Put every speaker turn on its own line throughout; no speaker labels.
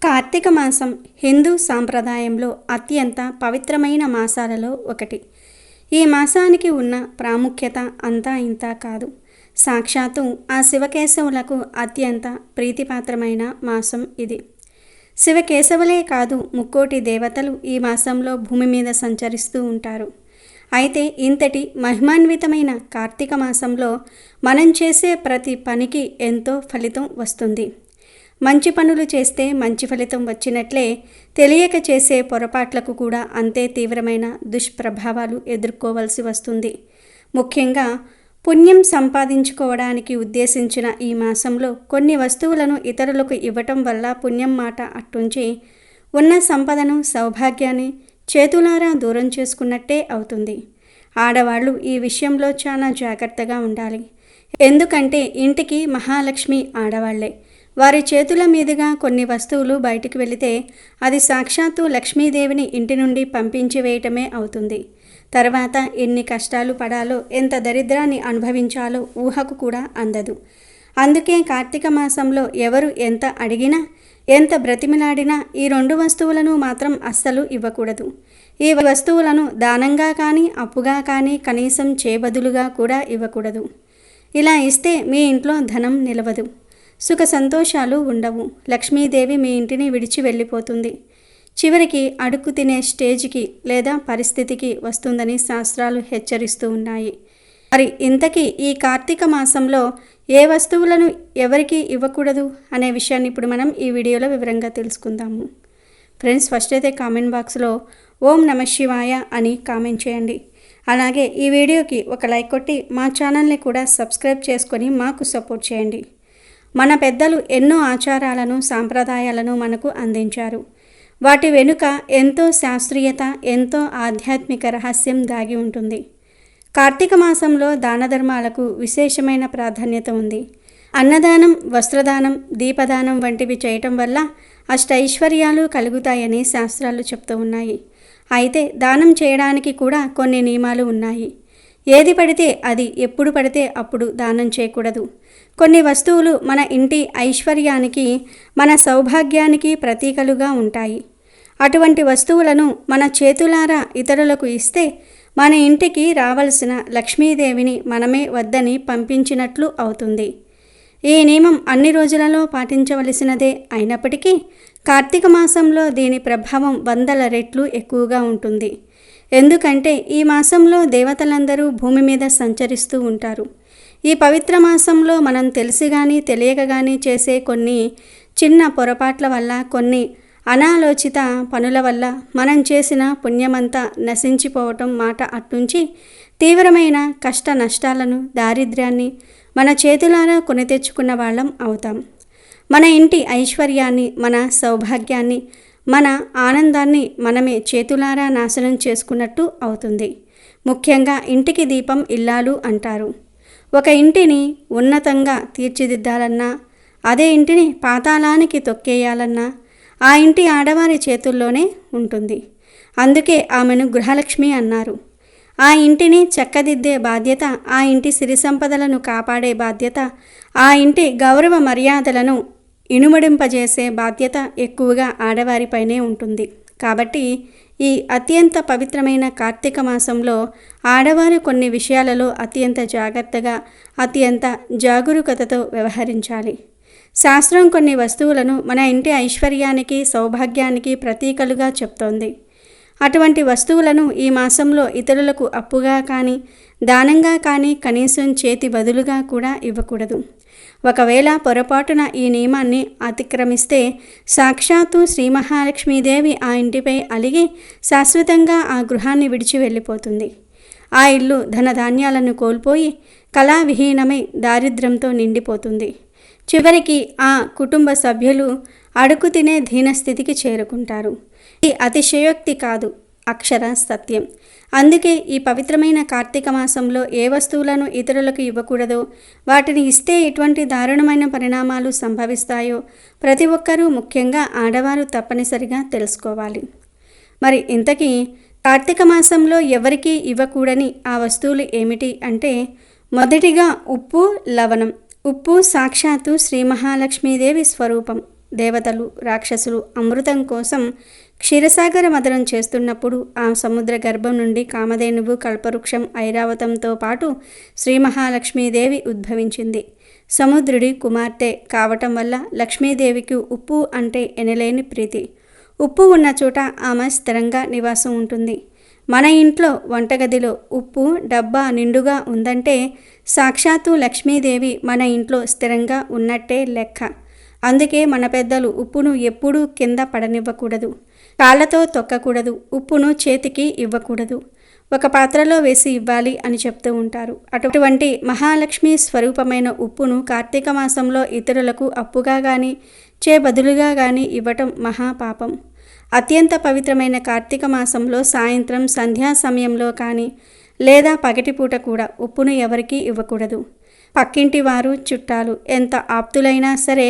కార్తీక మాసం హిందూ సాంప్రదాయంలో అత్యంత పవిత్రమైన మాసాలలో ఒకటి. ఈ మాసానికి ఉన్న ప్రాముఖ్యత అంతా ఇంతా కాదు. సాక్షాత్తు ఆ శివకేశవులకు అత్యంత ప్రీతిపాత్రమైన మాసం ఇది. శివకేశవులే కాదు, ముక్కోటి దేవతలు ఈ మాసంలో భూమి మీద సంచరిస్తూ ఉంటారు. అయితే ఇంతటి మహిమాన్వితమైన కార్తీక మాసంలో మనం చేసే ప్రతి పనికి ఎంతో ఫలితం వస్తుంది. మంచి పనులు చేస్తే మంచి ఫలితం వచ్చినట్లే, తెలియక చేసే పొరపాట్లకు కూడా అంతే తీవ్రమైన దుష్ప్రభావాలు ఎదుర్కోవలసి వస్తుంది. ముఖ్యంగా పుణ్యం సంపాదించుకోవడానికి ఉద్దేశించిన ఈ మాసంలో కొన్ని వస్తువులను ఇతరులకు ఇవ్వటం వల్ల పుణ్యం మాట అట్టుంచి ఉన్న సంపదను, సౌభాగ్యాన్ని చేతులారా దూరం చేసుకున్నట్టే అవుతుంది. ఆడవాళ్ళు ఈ విషయంలో చాలా జాగ్రత్తగా ఉండాలి. ఎందుకంటే ఇంటికి మహాలక్ష్మి ఆడవాళ్లే. వారి చేతుల మీదుగా కొన్ని వస్తువులు బయటికి వెళితే అది సాక్షాత్తు లక్ష్మీదేవిని ఇంటి నుండి పంపించి వేయటమే అవుతుంది. తర్వాత ఎన్ని కష్టాలు పడాలో, ఎంత దరిద్రాన్ని అనుభవించాలో ఊహకు కూడా అందదు. అందుకే కార్తీక మాసంలో ఎవరు ఎంత అడిగినా, ఎంత బ్రతిమిలాడినా ఈ రెండు వస్తువులను మాత్రం అస్సలు ఇవ్వకూడదు. ఈ వస్తువులను దానంగా కానీ, అప్పుగా కానీ, కనీసం చేబదులుగా కూడా ఇవ్వకూడదు. ఇలా ఇస్తే మీ ఇంట్లో ధనం నిలవదు, సుఖ సంతోషాలు ఉండవు. లక్ష్మీదేవి మీ ఇంటిని విడిచి వెళ్ళిపోతుంది. చివరికి అడుక్కు తినే స్టేజ్కి లేదా పరిస్థితికి వస్తుందని శాస్త్రాలు హెచ్చరిస్తూ ఉన్నాయి. మరి ఇంతకీ ఈ కార్తీక మాసంలో ఏ వస్తువులను ఎవరికి ఇవ్వకూడదు అనే విషయాన్ని ఇప్పుడు మనం ఈ వీడియోలో వివరంగా తెలుసుకుందాము. ఫ్రెండ్స్, ఫస్ట్ అయితే కామెంట్ బాక్స్లో ఓం నమః శివాయ అని కామెంట్ చేయండి. అలాగే ఈ వీడియోకి ఒక లైక్ కొట్టి మా ఛానల్ని కూడా సబ్స్క్రైబ్ చేసుకొని మాకు సపోర్ట్ చేయండి. మన పెద్దలు ఎన్నో ఆచారాలను, సాంప్రదాయాలను మనకు అందించారు. వాటి వెనుక ఎంతో శాస్త్రీయత, ఎంతో ఆధ్యాత్మిక రహస్యం దాగి ఉంటుంది. కార్తీక మాసంలో దాన ధర్మాలకు విశేషమైన ప్రాధాన్యత ఉంది. అన్నదానం, వస్త్రదానం, దీపదానం వంటివి చేయటం వల్ల అష్టైశ్వర్యాలు కలుగుతాయని శాస్త్రాలు చెప్తూ ఉన్నాయి. అయితే దానం చేయడానికి కూడా కొన్ని నియమాలు ఉన్నాయి. ఏది పడితే అది, ఎప్పుడు పడితే అప్పుడు దానం చేయకూడదు. కొన్ని వస్తువులు మన ఇంటి ఐశ్వర్యానికి, మన సౌభాగ్యానికి ప్రతీకలుగా ఉంటాయి. అటువంటి వస్తువులను మన చేతులారా ఇతరులకు ఇస్తే మన ఇంటికి రావలసిన లక్ష్మీదేవిని మనమే వద్దని పంపించినట్లు అవుతుంది. ఈ నియమం అన్ని రోజులలో పాటించవలసినదే అయినప్పటికీ కార్తీక మాసంలో దీని ప్రభావం 100 రెట్లు ఎక్కువగా ఉంటుంది. ఎందుకంటే ఈ మాసంలో దేవతలందరూ భూమి మీద సంచరిస్తూ ఉంటారు. ఈ పవిత్ర మాసంలో మనం తెలిసి కానీ తెలియక కానీ చేసే కొన్ని చిన్న పొరపాట్ల వల్ల, కొన్ని అనాలోచిత పనుల వల్ల మనం చేసిన పుణ్యమంతా నశించిపోవటం మాట అట్టుంచి తీవ్రమైన కష్ట నష్టాలను, దారిద్ర్యాన్ని మన చేతులారా కొని తెచ్చుకున్న వాళ్ళం అవుతాం. మన ఇంటి ఐశ్వర్యాన్ని, మన సౌభాగ్యాన్ని, మన ఆనందాన్ని మనమే చేతులారా నాశనం చేసుకున్నట్టు అవుతుంది. ముఖ్యంగా ఇంటికి దీపం ఇల్లాలు అంటారు. ఒక ఇంటిని ఉన్నతంగా తీర్చిదిద్దాలన్నా, అదే ఇంటిని పాతాళానికి తొక్కేయాలన్నా ఆ ఇంటి ఆడవారి చేతుల్లోనే ఉంటుంది. అందుకే ఆమెను గృహలక్ష్మి అన్నారు. ఆ ఇంటిని చక్కదిద్దే బాధ్యత, ఆ ఇంటి సిరి సంపదలను కాపాడే బాధ్యత, ఆ ఇంటి గౌరవ మర్యాదలను ఇనుమడింపజేసే బాధ్యత ఎక్కువగా ఆడవారిపైనే ఉంటుంది. కాబట్టి ఈ అత్యంత పవిత్రమైన కార్తీక మాసంలో ఆడవారు కొన్ని విషయాలలో అత్యంత జాగ్రత్తగా, అత్యంత జాగరూకతతో వ్యవహరించాలి. శాస్త్రం కొన్ని వస్తువులను మన ఇంటి ఐశ్వర్యానికి, సౌభాగ్యానికి ప్రతీకలుగా చెప్తోంది. అటువంటి వస్తువులను ఈ మాసంలో ఇతరులకు అప్పుగా కానీ, దానంగా కానీ, కనీసం చేతి బదులుగా కూడా ఇవ్వకూడదు. ఒకవేళ పొరపాటున ఈ నియమాన్ని అతిక్రమిస్తే సాక్షాత్తు శ్రీ మహాలక్ష్మీదేవి ఆ ఇంటిపై అలిగి శాశ్వతంగా ఆ గృహాన్ని విడిచి వెళ్ళిపోతుంది. ఆ ఇల్లు ధనధాన్యాలను కోల్పోయి కళావిహీనమై దారిద్ర్యంతో నిండిపోతుంది. చివరికి ఆ కుటుంబ సభ్యులు అడుగు తినే దీనస్థితికి చేరుకుంటారు. ఇది అతిశయోక్తి కాదు, అక్షర సత్యం. అందుకే ఈ పవిత్రమైన కార్తీక మాసంలో ఏ వస్తువులను ఇతరులకు ఇవ్వకూడదో, వాటిని ఇస్తే ఎటువంటి దారుణమైన పరిణామాలు సంభవిస్తాయో ప్రతి ఒక్కరూ, ముఖ్యంగా ఆడవారు తప్పనిసరిగా తెలుసుకోవాలి. మరి ఇంతకీ కార్తీక మాసంలో ఎవరికీ ఇవ్వకూడని ఆ వస్తువులు ఏమిటి అంటే, మొదటిగా ఉప్పు, లవణం. ఉప్పు సాక్షాత్తు శ్రీ మహాలక్ష్మీదేవి స్వరూపం. దేవతలు, రాక్షసులు అమృతం కోసం క్షీరసాగర మదనం చేస్తున్నప్పుడు ఆ సముద్ర గర్భం నుండి కామధేనువు, కల్పవృక్షం, ఐరావతంతో పాటు శ్రీ మహాలక్ష్మీదేవి ఉద్భవించింది. సముద్రుడి కుమార్తె కావటం వల్ల లక్ష్మీదేవికి ఉప్పు అంటే ఎనలేని ప్రీతి. ఉప్పు ఉన్న చోట ఆమె స్థిరంగా నివాసం ఉంటుంది. మన ఇంట్లో వంటగదిలో ఉప్పు డబ్బా నిండుగా ఉందంటే సాక్షాత్తు లక్ష్మీదేవి మన ఇంట్లో స్థిరంగా ఉన్నట్టే లెక్క. అందుకే మన పెద్దలు ఉప్పును ఎప్పుడూ కింద పడనివ్వకూడదు, కాళ్ళతో తొక్కకూడదు, ఉప్పును చేతికి ఇవ్వకూడదు, ఒక పాత్రలో వేసి ఇవ్వాలి అని చెప్తూ ఉంటారు. అటువంటి మహాలక్ష్మి స్వరూపమైన ఉప్పును కార్తీక మాసంలో ఇతరులకు అప్పుగా కానీ బదులుగా కానీ ఇవ్వటం మహాపాపం. అత్యంత పవిత్రమైన కార్తీక మాసంలో సాయంత్రం సంధ్యా సమయంలో కానీ లేదా పగటిపూట కూడా ఉప్పును ఎవరికీ ఇవ్వకూడదు. పక్కింటి వారు, చుట్టాలు ఎంత ఆప్తులైనా సరే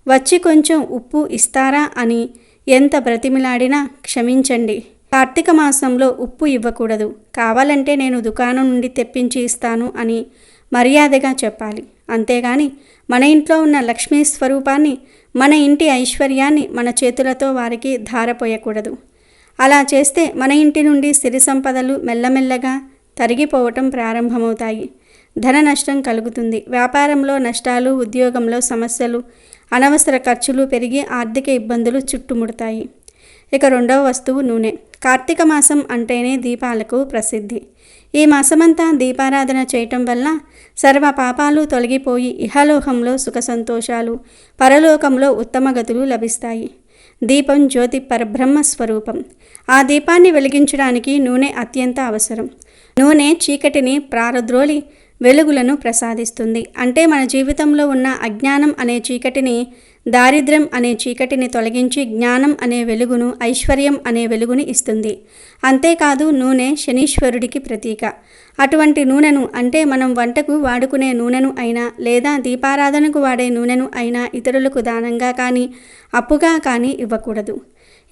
వచ్చి కొంచెం ఉప్పు ఇస్తారా అని ఎంత బ్రతిమిలాడినా క్షమించండి, కార్తీక మాసంలో ఉప్పు ఇవ్వకూడదు, కావాలంటే నేను దుకాణం నుండి తెప్పించి ఇస్తాను అని మర్యాదగా చెప్పాలి. అంతేగాని మన ఇంట్లో ఉన్న లక్ష్మీ స్వరూపాన్ని, మన ఇంటి ఐశ్వర్యాన్ని మన చేతులతో వారికి ధారపోయకూడదు. అలా చేస్తే మన ఇంటి నుండి సిరి సంపదలు మెల్లమెల్లగా తరిగిపోవటం ప్రారంభమవుతాయి. ధన నష్టం కలుగుతుంది. వ్యాపారంలో నష్టాలు, ఉద్యోగంలో సమస్యలు, అనవసర ఖర్చులు పెరిగి ఆర్థిక ఇబ్బందులు చుట్టుముడతాయి. ఇక రెండవ వస్తువు నూనె. కార్తీక మాసం అంటేనే దీపాలకు ప్రసిద్ధి. ఈ మాసమంతా దీపారాధన చేయటం వల్ల సర్వ పాపాలు తొలగిపోయి ఇహలోకంలో సుఖ సంతోషాలు, పరలోకంలో ఉత్తమ గతులు లభిస్తాయి. దీపం జ్యోతి పరబ్రహ్మ స్వరూపం. ఆ దీపాన్ని వెలిగించడానికి నూనె అత్యంత అవసరం. నూనె చీకటిని ప్రారద్రోలి వెలుగులను ప్రసాదిస్తుంది. అంటే మన జీవితంలో ఉన్న అజ్ఞానం అనే చీకటిని, దారిద్ర్యం అనే చీకటిని తొలగించి జ్ఞానం అనే వెలుగును, ఐశ్వర్యం అనే వెలుగుని ఇస్తుంది. అంతేకాదు నూనె శనీశ్వరుడికి ప్రతీక. అటువంటి నూనెను, అంటే మనం వంటకు వాడుకునే నూనెను అయినా లేదా దీపారాధనకు వాడే నూనెను అయినా ఇతరులకు దానంగా కానీ అప్పుగా కానీ ఇవ్వకూడదు.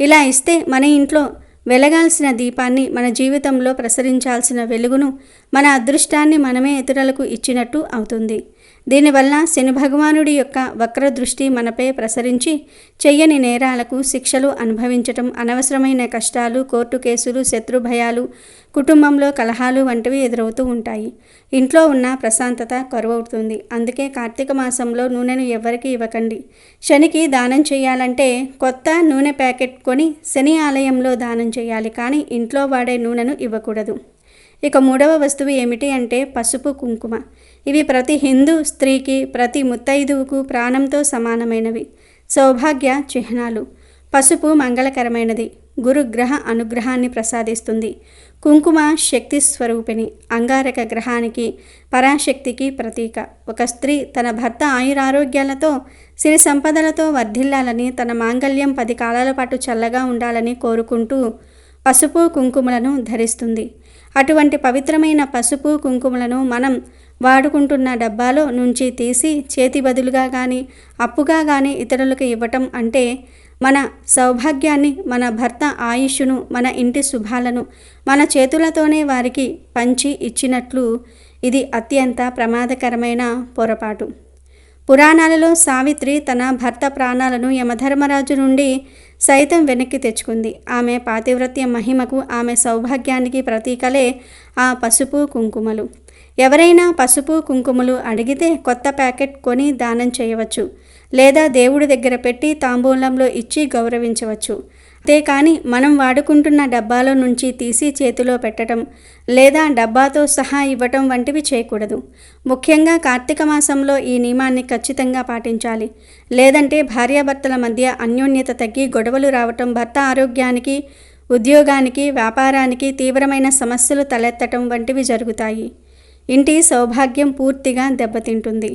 ఇలా ఇస్తే మన ఇంట్లో వెలగాల్సిన దీపాన్ని, మన జీవితంలో ప్రసరించాల్సిన వెలుగును, మన అదృష్టాన్ని మనమే ఇతరులకు ఇచ్చినట్టు అవుతుంది. దీనివల్ల శని భగవానుడి యొక్క వక్రదృష్టి మనపై ప్రసరించి చెయ్యని నేరాలకు శిక్షలు అనుభవించటం, అనవసరమైన కష్టాలు, కోర్టు కేసులు, శత్రుభయాలు, కుటుంబంలో కలహాలు వంటివి ఎదురవుతూ ఉంటాయి. ఇంట్లో ఉన్న ప్రశాంతత కరువవుతుంది. అందుకే కార్తీక మాసంలో నూనెను ఎవరికీ ఇవ్వకండి. శనికి దానం చేయాలంటే కొత్త నూనె ప్యాకెట్ కొని శని ఆలయంలో దానం చేయాలి, కానీ ఇంట్లో వాడే నూనెను ఇవ్వకూడదు. ఇక మూడవ వస్తువు ఏమిటి అంటే పసుపు, కుంకుమ. ఇవి ప్రతి హిందూ స్త్రీకి, ప్రతి ముత్తైదువుకు ప్రాణంతో సమానమైనవి, సౌభాగ్య చిహ్నాలు. పసుపు మంగళకరమైనది, గురుగ్రహ అనుగ్రహాన్ని ప్రసాదిస్తుంది. కుంకుమ శక్తి స్వరూపిణి, అంగారక గ్రహానికి, పరాశక్తికి ప్రతీక. ఒక స్త్రీ తన భర్త ఆయురారోగ్యాలతో, సిరి సంపదలతో వర్ధిల్లాలని, తన మాంగళ్యం 10 కాలాల పాటు చల్లగా ఉండాలని కోరుకుంటూ పసుపు కుంకుమలను ధరిస్తుంది. అటువంటి పవిత్రమైన పసుపు కుంకుమలను మనం వాడుకుంటున్న డబ్బాలో నుంచి తీసి చేతి బదులుగా కానీ అప్పుగా కానీ ఇతరులకు ఇవ్వటం అంటే మన సౌభాగ్యాన్ని, మన భర్త ఆయుష్ను, మన ఇంటి శుభాలను మన చేతులతోనే వారికి పంచి ఇచ్చినట్లు. ఇది అత్యంత ప్రమాదకరమైన పొరపాటు. పురాణాలలో సావిత్రి తన భర్త ప్రాణాలను యమధర్మరాజు నుండి సైతం వెనక్కి తెచ్చుకుంది. ఆమె పాతివ్రత్య మహిమకు, ఆమె సౌభాగ్యానికి ప్రతీకలే ఆ పసుపు కుంకుమలు. ఎవరైనా పసుపు కుంకుమలు అడిగితే కొత్త ప్యాకెట్ కొని దానం చేయవచ్చు, లేదా దేవుడి దగ్గర పెట్టి తాంబూలంలో ఇచ్చి గౌరవించవచ్చు. అంతేకాని మనం వాడుకుంటున్న డబ్బాలో నుంచి తీసి చేతిలో పెట్టడం లేదా డబ్బాతో సహా ఇవ్వటం వంటివి చేయకూడదు. ముఖ్యంగా కార్తీక మాసంలో ఈ నియమాన్ని ఖచ్చితంగా పాటించాలి. లేదంటే భార్యాభర్తల మధ్య అన్యోన్యత తగ్గి గొడవలు రావటం, భర్త ఆరోగ్యానికి, ఉద్యోగానికి, వ్యాపారానికి తీవ్రమైన సమస్యలు తలెత్తటం వంటివి జరుగుతాయి. ఇంటి సౌభాగ్యం పూర్తిగా దెబ్బతింటుంది.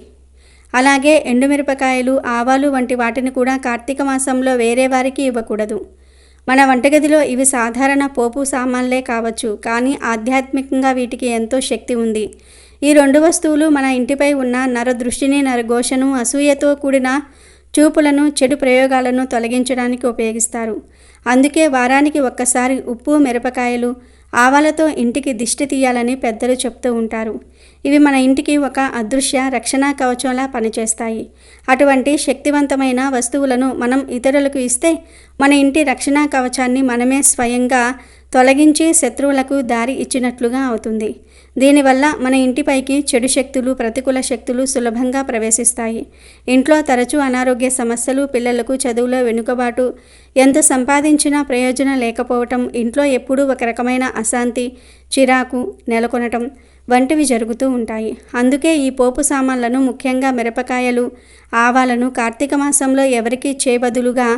అలాగే ఎండుమిరపకాయలు, ఆవాలు వంటి వాటిని కూడా కార్తీక మాసంలో వేరే వారికి ఇవ్వకూడదు. మన వంటగదిలో ఇవి సాధారణ పోపు సామాన్లే కావచ్చు, కానీ ఆధ్యాత్మికంగా వీటికి ఎంతో శక్తి ఉంది. ఈ 2 వస్తువులు మన ఇంటిపై ఉన్న నరదృష్టిని, నరఘోషను, అసూయతో కూడిన చూపులను, చెడు ప్రయోగాలను తొలగించడానికి ఉపయోగిస్తారు. అందుకే వారానికి ఒక్కసారి ఉప్పు, మిరపకాయలు, ఆవాలతో ఇంటికి దిష్టి తీయాలని పెద్దలు చెప్తూ ఉంటారు. ఇవి మన ఇంటికి ఒక అదృశ్య రక్షణ కవచంలా పనిచేస్తాయి. అటువంటి శక్తివంతమైన వస్తువులను మనం ఇతరులకు ఇస్తే మన ఇంటి రక్షణ కవచాన్ని మనమే స్వయంగా తొలగించి శత్రువులకు దారి ఇచ్చినట్లుగా అవుతుంది. దీనివల్ల మన ఇంటిపైకి చెడు శక్తులు, ప్రతికూల శక్తులు సులభంగా ప్రవేశిస్తాయి. ఇంట్లో తరచూ అనారోగ్య సమస్యలు, పిల్లలకు చదువులో వెనుకబాటు, ఎంత సంపాదించినా ప్రయోజనం లేకపోవటం, ఇంట్లో ఎప్పుడూ ఒక రకమైన అశాంతి, చిరాకు నెలకొనటం వంటివి జరుగుతూ ఉంటాయి. అందుకే ఈ పోపు సామాన్లను, ముఖ్యంగా మిరపకాయలు, ఆవాలను కార్తీక మాసంలో ఎవరికీ చేబదులుగా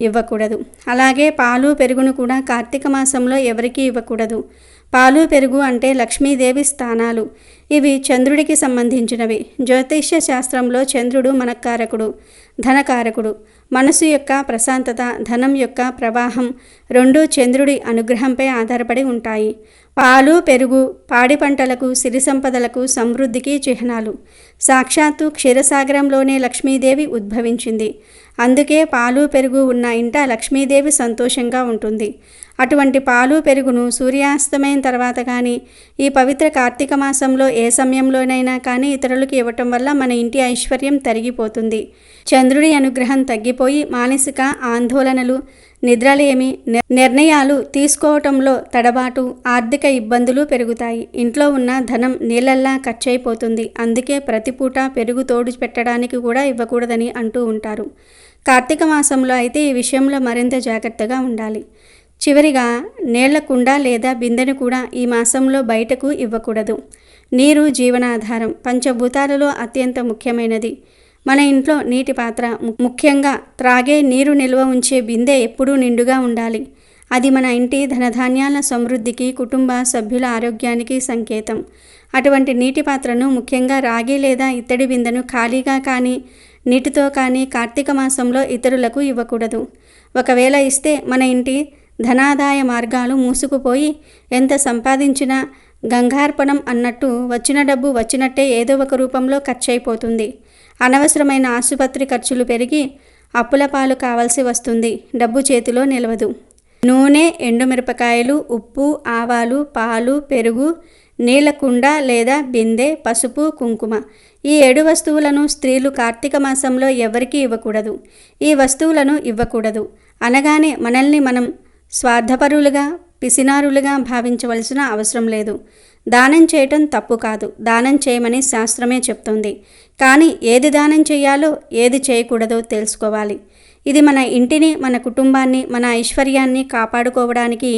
ఇవ్వకూడదు. అలాగే పాలు, పెరుగును కూడా కార్తీక మాసంలో ఎవరికీ ఇవ్వకూడదు. పాలు, పెరుగు అంటే లక్ష్మీదేవి స్థానాలు. ఇవి చంద్రుడికి సంబంధించినవి. జ్యోతిష్య శాస్త్రంలో చంద్రుడు మనకారకుడు, ధనకారకుడు. మనసు యొక్క ప్రశాంతత, ధనం యొక్క ప్రవాహం రెండూ చంద్రుడి అనుగ్రహంపై ఆధారపడి ఉంటాయి. పాలు, పెరుగు పాడి పంటలకు, సిరి సంపదలకు, సమృద్ధికి చిహ్నాలు. సాక్షాత్తు క్షీరసాగరంలోనే లక్ష్మీదేవి ఉద్భవించింది. అందుకే పాలు, పెరుగు ఉన్న ఇంట లక్ష్మీదేవి సంతోషంగా ఉంటుంది. అటువంటి పాలు, పెరుగును సూర్యాస్తమయం తర్వాత కానీ, ఈ పవిత్ర కార్తీక మాసంలో ఏ సమయంలోనైనా కానీ ఇతరులకు ఇవ్వటం వల్ల మన ఇంటి ఐశ్వర్యం తరిగిపోతుంది. చంద్రుడి అనుగ్రహం తగ్గిపోయి మానసిక ఆందోళనలు, నిద్రలేమి, నిర్ణయాలు తీసుకోవటంలో తడబాటు, ఆర్థిక ఇబ్బందులు పెరుగుతాయి. ఇంట్లో ఉన్న ధనం నీళ్ళల్లా ఖర్చయిపోతుంది. అందుకే ప్రతిపూట పెరుగు తోడు పెట్టడానికి కూడా ఇవ్వకూడదని అంటూ ఉంటారు. కార్తీక మాసంలో అయితే ఈ విషయంలో మరింత జాగ్రత్తగా ఉండాలి. చివరిగా నీళ్ల కుండ లేదా బిందెను కూడా ఈ మాసంలో బయటకు ఇవ్వకూడదు. నీరు జీవనాధారం, పంచభూతాలలో అత్యంత ముఖ్యమైనది. మన ఇంట్లో నీటి పాత్ర, ముఖ్యంగా త్రాగే నీరు నిల్వ ఉంచే బిందె ఎప్పుడూ నిండుగా ఉండాలి. అది మన ఇంటి ధనధాన్యాల సమృద్ధికి, కుటుంబ సభ్యుల ఆరోగ్యానికి సంకేతం. అటువంటి నీటి పాత్రను, ముఖ్యంగా రాగి లేదా ఇత్తడి బిందెను ఖాళీగా కానీ, నీటితో కానీ కార్తీక మాసంలో ఇతరులకు ఇవ్వకూడదు. ఒకవేళ ఇస్తే మన ఇంటి ధనాదాయ మార్గాలు మూసుకుపోయి ఎంత సంపాదించినా గంగార్పణం అన్నట్టు వచ్చిన డబ్బు వచ్చినట్టే ఏదో ఒక రూపంలో ఖర్చయిపోతుంది. అనవసరమైన ఆసుపత్రి ఖర్చులు పెరిగి అప్పుల పాలు కావాల్సి వస్తుంది. డబ్బు చేతిలో నిలవదు. నూనె, ఎండుమిరపకాయలు, ఉప్పు, ఆవాలు, పాలు, పెరుగు, నీళ్ల కుండ లేదా బిందె, పసుపు, కుంకుమ ఈ 7 వస్తువులను స్త్రీలు కార్తీక మాసంలో ఎవరికీ ఇవ్వకూడదు. ఈ వస్తువులను ఇవ్వకూడదు అనగానే మనల్ని మనం స్వార్థపరులుగా, పిసినారులుగా భావించవలసిన అవసరం లేదు. దానం చేయటం తప్పు కాదు. దానం చేయమని శాస్త్రమే చెప్తోంది. కానీ ఏది దానం చేయాలో, ఏది చేయకూడదో తెలుసుకోవాలి. ఇది మన ఇంటిని, మన కుటుంబాన్ని, మన ఐశ్వర్యాన్ని కాపాడుకోవడానికి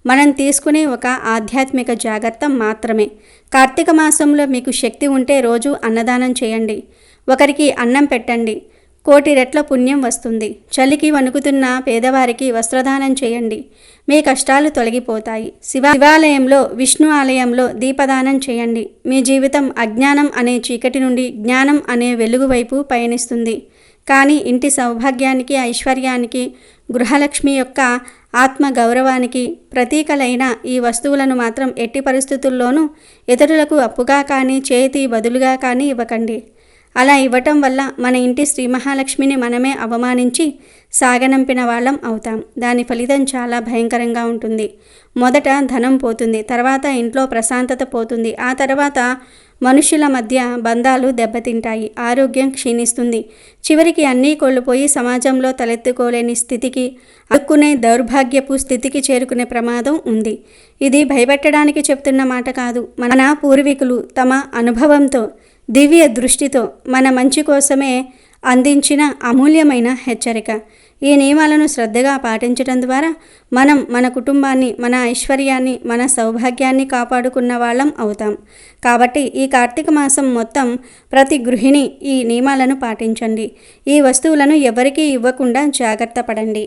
మనం తీసుకునే ఒక ఆధ్యాత్మిక జాగ్రత్త మాత్రమే. కార్తీక మాసంలో మీకు శక్తి ఉంటే రోజు అన్నదానం చేయండి. ఒకరికి అన్నం పెట్టండి. 1,000,000 రెట్ల పుణ్యం వస్తుంది. చలికి వణుకుతున్న పేదవారికి వస్త్రదానం చేయండి. మీ కష్టాలు తొలగిపోతాయి. శివాలయంలో, విష్ణు ఆలయంలో దీపదానం చేయండి. మీ జీవితం అజ్ఞానం అనే చీకటి నుండి జ్ఞానం అనే వెలుగు వైపు పయనిస్తుంది. కానీ ఇంటి సౌభాగ్యానికి, ఐశ్వర్యానికి, గృహలక్ష్మి యొక్క ఆత్మ గౌరవానికి ప్రతీకలైన ఈ వస్తువులను మాత్రం ఎట్టి పరిస్థితుల్లోనూ ఇతరులకు అప్పుగా కానీ, చేతి బదులుగా కానీ ఇవ్వకండి. అలా ఇవ్వటం వల్ల మన ఇంటి శ్రీ మహాలక్ష్మిని మనమే అవమానించి సాగనంపిన వాళ్ళం అవుతాం. దాని ఫలితం చాలా భయంకరంగా ఉంటుంది. మొదట ధనం పోతుంది, తర్వాత ఇంట్లో ప్రశాంతత పోతుంది, ఆ తర్వాత మనుషుల మధ్య బంధాలు దెబ్బతింటాయి, ఆరోగ్యం క్షీణిస్తుంది, చివరికి అన్నీ కోల్పోయి సమాజంలో తలెత్తుకోలేని స్థితికి, అడుక్కునే దౌర్భాగ్యపు స్థితికి చేరుకునే ప్రమాదం ఉంది. ఇది భయపెట్టడానికి చెప్తున్న మాట కాదు. మన పూర్వీకులు తమ అనుభవంతో, దివ్య దృష్టితో మన మంచి కోసమే అందించిన అమూల్యమైన హెచ్చరిక. ఈ నియమాలను శ్రద్ధగా పాటించడం ద్వారా మనం మన కుటుంబాన్ని, మన ఐశ్వర్యాన్ని, మన సౌభాగ్యాన్ని కాపాడుకున్న వాళ్ళం అవుతాం. కాబట్టి ఈ కార్తీక మాసం మొత్తం ప్రతి గృహిణి ఈ నియమాలను పాటించండి. ఈ వస్తువులను ఎవరికీ ఇవ్వకుండా జాగ్రత్త పడండి.